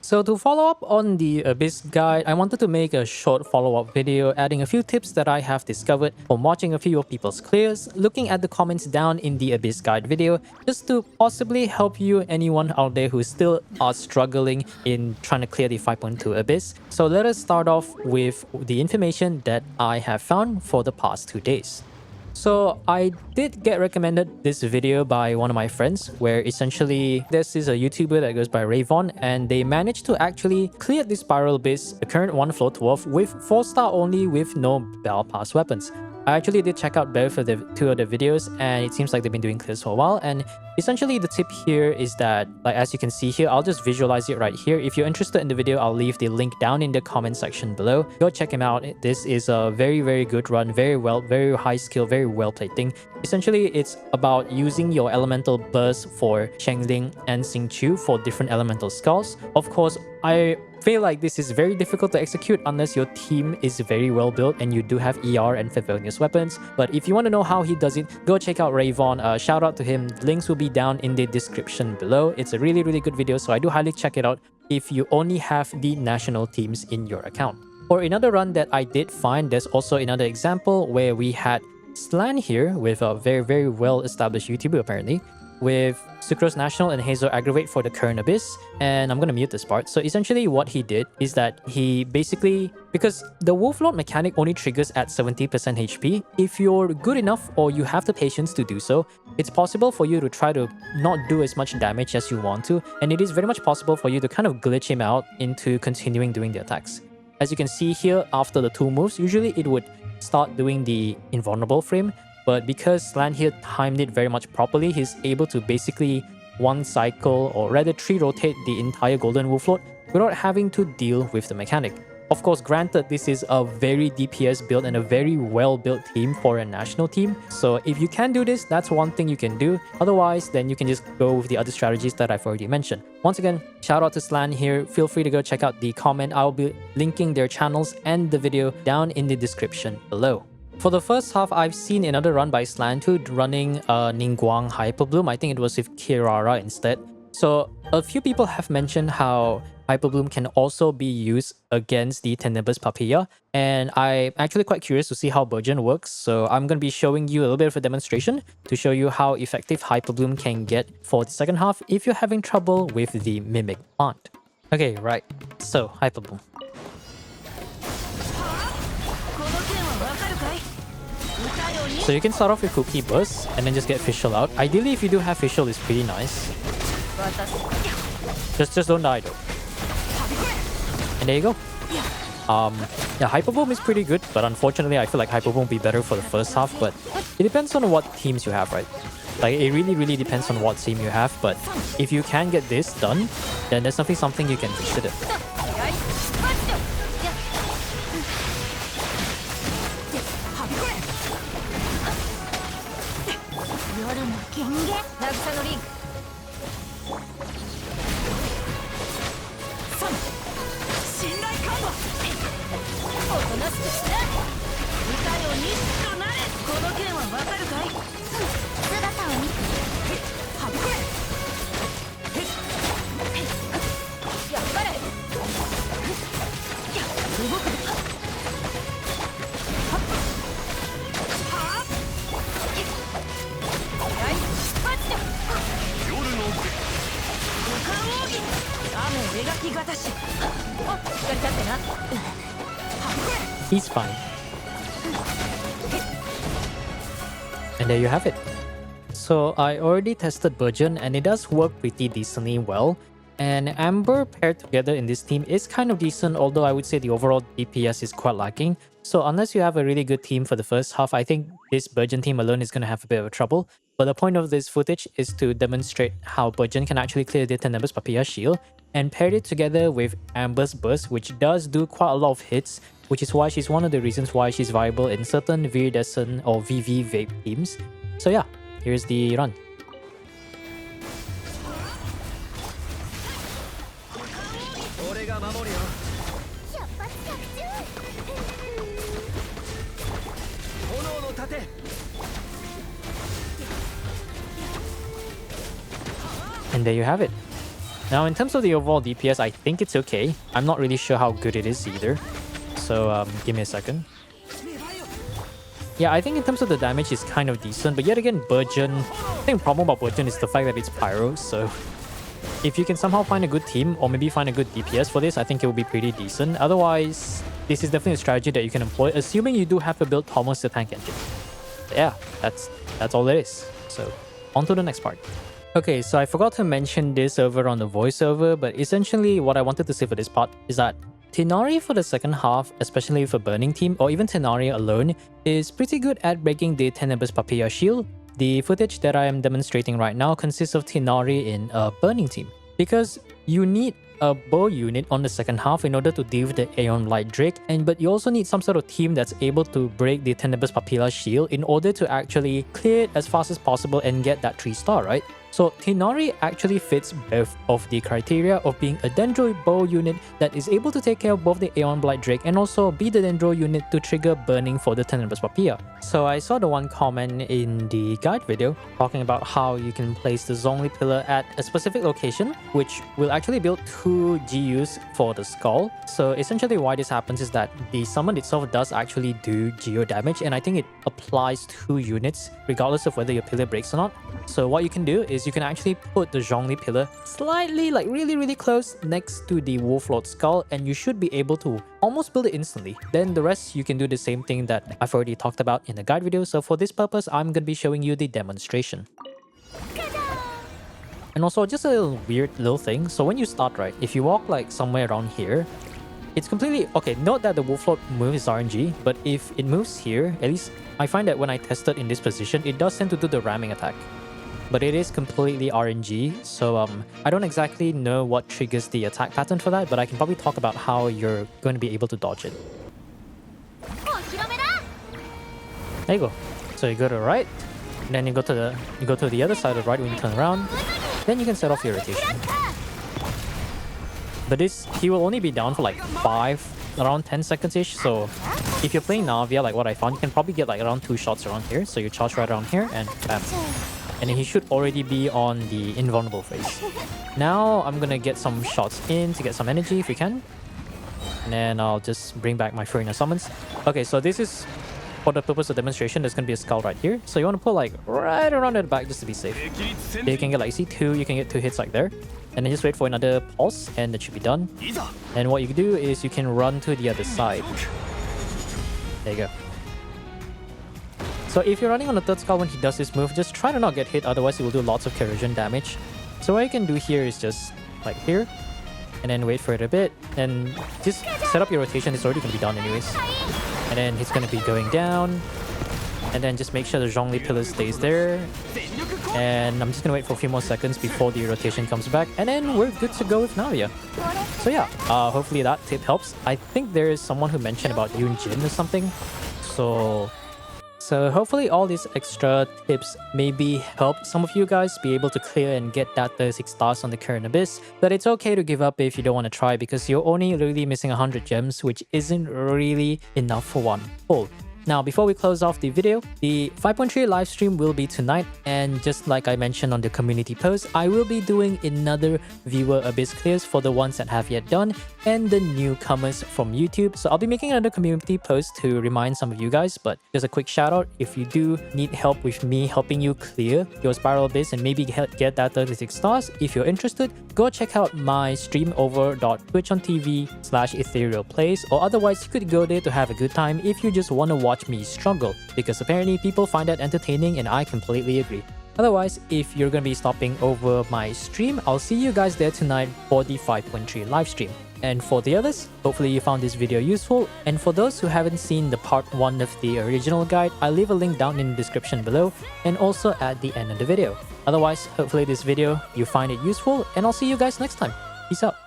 So to follow up on the Abyss guide, I wanted to make a short follow-up video adding a few tips that I have discovered from watching a few of people's clears, looking at the comments down in the Abyss guide video, just to possibly help you, anyone out there who still are struggling in trying to clear the 5.2 Abyss. So let us start off with the information that I have found for the past 2 days. So I did get recommended this video by one of my friends where essentially this is a YouTuber that goes by Rayvon and they managed to actually clear the Spiral Abyss, the current 1 floor 12 with 4-star only with no Battle Pass weapons. I actually did check out both of the 2 other videos and it seems like they've been doing clears for a while, and essentially the tip here is that, like as you can see here, I'll just visualize it right here. If you're interested in the video, I'll leave the link down in the comment section below. Go check him out. This is a very good run, very high skill, very well played thing. Essentially it's about using your elemental burst for Shengling and Xingqiu for different elemental skulls. Of course, I feel like this is very difficult to execute unless your team is very well built and you do have ER and Favonius weapons. But if you want to know how he does it, go check out Rayvon. Shout out to him. Links will be down in the description below. It's a really good video, so I do highly check it out if you only have the national teams in your account. For another run that I did find, there's also another example where we had SLaN here with a very well established YouTuber apparently, with Sucrose National and Hazel Aggravate for the current Abyss. And I'm gonna mute this part. So essentially what he did is that he basically, because the Wolflord mechanic only triggers at 70% HP, if you're good enough or you have the patience to do so, it's possible for you to try to not do as much damage as you want to, and it is very much possible for you to kind of glitch him out into continuing doing the attacks. As you can see here, after the 2 moves, usually it would start doing the invulnerable frame, but because SLaN here timed it very much properly, he's able to basically 1 cycle, or rather 3 rotate the entire Golden Wolflord without having to deal with the mechanic. Of course, granted, this is a very DPS build and a very well-built team for a national team. So if you can do this, that's one thing you can do. Otherwise, then you can just go with the other strategies that I've already mentioned. Once again, shout out to SLaN here. Feel free to go check out the comment. I'll be linking their channels and the video down in the description below. For the first half, I've seen another run by SLaN too, running Ningguang Hyperbloom. I think it was with Kirara instead. So a few people have mentioned how Hyperbloom can also be used against the Tenebrous Papilla, and I'm actually quite curious to see how Burgeon works, so I'm going to be showing you a little bit of a demonstration to show you how effective Hyperbloom can get for the second half if you're having trouble with the Mimic plant. Okay, right, so Hyperbloom. So you can start off with Cookie Burst and then just get Fischl out. Ideally, if you do have Fischl, it's pretty nice. Just don't die though. And there you go. Yeah, Hyperbloom is pretty good, but unfortunately I feel like Hyperbloom will be better for the first half, but it depends on what teams you have, right? Like, it really depends on what team you have, but if you can get this done, then there's definitely something you can consider. He's fine. And there you have it. So I already tested Burgeon and it does work pretty decently well. And Amber paired together in this team is kind of decent, although I would say the overall DPS is quite lacking. So unless you have a really good team for the first half, I think this Burgeon team alone is going to have a bit of trouble. But the point of this footage is to demonstrate how Burgeon can actually clear the Tenebrous Papilla shield and pair it together with Amber's Burst, which does do quite a lot of hits, which is why she's one of the reasons why she's viable in certain Viridescent or VV Vape teams. So yeah, here's the run. And there you have it. Now, in terms of the overall DPS, I think it's okay. I'm not really sure how good it is either. So, give me a second. Yeah, I think in terms of the damage, it's kind of decent. But yet again, Burgeon... I think the problem about Burgeon is the fact that it's Pyro. So, if you can somehow find a good team, or maybe find a good DPS for this, I think it will be pretty decent. Otherwise, this is definitely a strategy that you can employ, assuming you do have to build almost a tank engine. But yeah, that's all it is. So, on to the next part. Okay, so I forgot to mention this over on the voiceover, but essentially what I wanted to say for this part is that Tighnari for the second half, especially for Burning Team, or even Tighnari alone, is pretty good at breaking the Tenebrous Papilla shield. The footage that I am demonstrating right now consists of Tighnari in a Burning Team, because you need a bow unit on the second half in order to deal with the Aeon Blight Drake, but you also need some sort of team that's able to break the Tenebrous Papilla shield in order to actually clear it as fast as possible and get that 3-star, right? So Tighnari actually fits both of the criteria of being a Dendro bow unit that is able to take care of both the Aeon Blight Drake and also be the Dendro unit to trigger burning for the Tenebrous Papilla. So I saw the one comment in the guide video talking about how you can place the Zhongli pillar at a specific location, which will actually build 2 GUs for the skull. So essentially why this happens is that the summon itself does actually do geo damage, and I think it applies 2 units regardless of whether your pillar breaks or not. So what you can do is you can actually put the Zhongli pillar slightly, like really close next to the Wolflord skull, and you should be able to almost build it instantly. Then the rest you can do the same thing that I've already talked about in the guide video. So for this purpose, I'm going to be showing you the demonstration. And also just a little weird little thing. So when you start, right, if you walk like somewhere around here, it's completely... Okay, note that the Wolflord move is RNG, but if it moves here, at least I find that when I tested in this position, it does tend to do the ramming attack. But it is completely RNG, so I don't exactly know what triggers the attack pattern for that, but I can probably talk about how you're going to be able to dodge it. There you go. So you go to the right, then you go to the other side of the right when you turn around, then you can set off your rotation. But this, he will only be down for like 5, around 10 seconds-ish, so if you're playing Navia, like what I found, you can probably get like around 2 shots around here. So you charge right around here and bam. And then he should already be on the invulnerable phase. Now I'm gonna get some shots in to get some energy if we can. And then I'll just bring back my Furina summons. Okay, so this is for the purpose of demonstration. There's gonna be a skull right here. So you want to put like right around at the back just to be safe. Then you can get like, see 2, you can get 2 hits like there. And then just wait for another pulse and that should be done. And what you can do is you can run to the other side. There you go. So if you're running on the 3rd skull when he does this move, just try to not get hit, otherwise it will do lots of corrosion damage. So what you can do here is just like here, and then wait for it a bit, and just set up your rotation. It's already going to be done anyways. And then he's going to be going down, and then just make sure the Zhongli pillar stays there. And I'm just going to wait for a few more seconds before the rotation comes back, and then we're good to go with Navia. So yeah, hopefully that tip helps. I think there is someone who mentioned about Yoon Jin or something. So hopefully all these extra tips maybe help some of you guys be able to clear and get that 36 stars on the current abyss. But it's okay to give up if you don't want to try, because you're only really missing 100 gems, which isn't really enough for one pull. Now, before we close off the video, the 5.3 live stream will be tonight, and just like I mentioned on the community post, I will be doing another viewer abyss clears for the ones that have yet done and the newcomers from YouTube. So I'll be making another community post to remind some of you guys, but just a quick shout out, if you do need help with me helping you clear your spiral abyss and maybe get that 36 stars, if you're interested, go check out my stream over twitch.tv/etherealplays, or otherwise you could go there to have a good time if you just want to watch me struggle, because apparently people find that entertaining and I completely agree. Otherwise, if you're going to be stopping over my stream, I'll see you guys there tonight for the 5.3 live stream. And for the others, hopefully you found this video useful, and for those who haven't seen the part 1 of the original guide, I'll leave a link down in the description below and also at the end of the video. Otherwise, hopefully this video you find it useful, and I'll see you guys next time. Peace out.